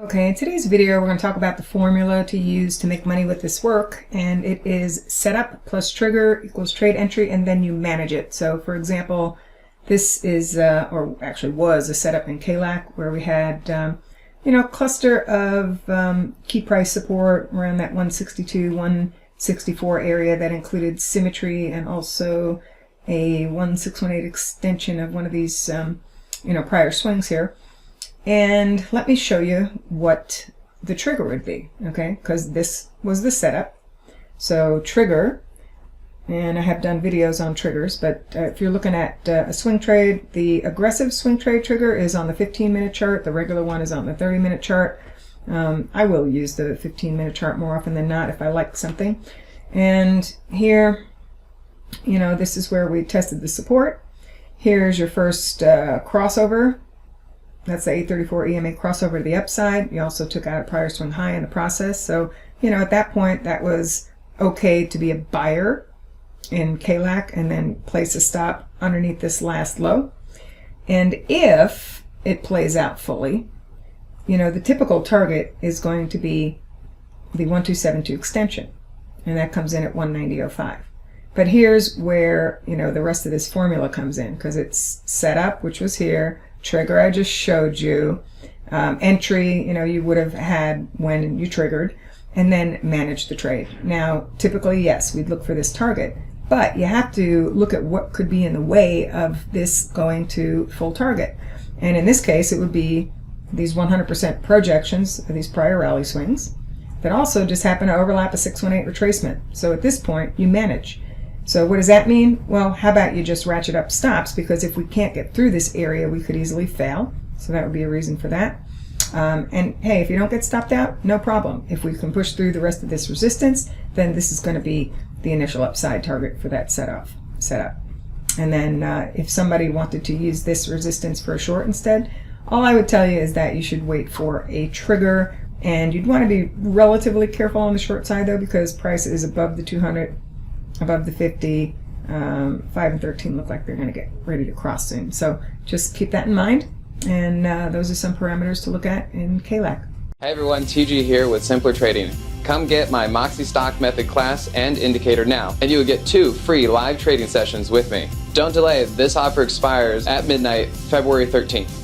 Okay, in today's video we're going to talk about the formula to use to make money with this work, and it is setup plus trigger equals trade entry, and then you manage it. So for example, this is or actually was a setup in KLAC where we had a cluster of key price support around that 162 164 area that included symmetry and also a 1618 extension of one of these prior swings here. And let me show you what the trigger would be, okay? Because this was the setup. So trigger, and I have done videos on triggers, but if you're looking at a swing trade, the aggressive swing trade trigger is on the 15-minute chart. The regular one is on the 30-minute chart. I will use the 15-minute chart more often than not if I like something. And here, this is where we tested the support. Here's your first crossover. That's the 834 EMA crossover to the upside. You also took out a prior swing high in the process. So, at that point, that was okay to be a buyer in KLAC and then place a stop underneath this last low. And if it plays out fully, the typical target is going to be the 1272 extension. And that comes in at 190.05. But here's where, the rest of this formula comes in, because it's set up, which was here. Trigger I just showed you, entry you would have had when you triggered, and then manage the trade. Now typically, yes, we'd look for this target, but you have to look at what could be in the way of this going to full target, and in this case it would be these 100% projections of these prior rally swings that also just happen to overlap a 618 retracement. So at this point you manage. So what does that mean? Well, how about you just ratchet up stops, because if we can't get through this area, we could easily fail. So that would be a reason for that. And hey, if you don't get stopped out, no problem. If we can push through the rest of this resistance, then this is going to be the initial upside target for that setup. And then if somebody wanted to use this resistance for a short instead, all I would tell you is that you should wait for a trigger, and you'd want to be relatively careful on the short side though, because price is above the 200. Above the 50, 5 and 13 look like they're going to get ready to cross soon. So just keep that in mind, and those are some parameters to look at in KLAC. Hey everyone, TG here with Simpler Trading. Come get my Moxie Stock Method class and indicator now, and you will get 2 free live trading sessions with me. Don't delay, this offer expires at midnight, February 13th.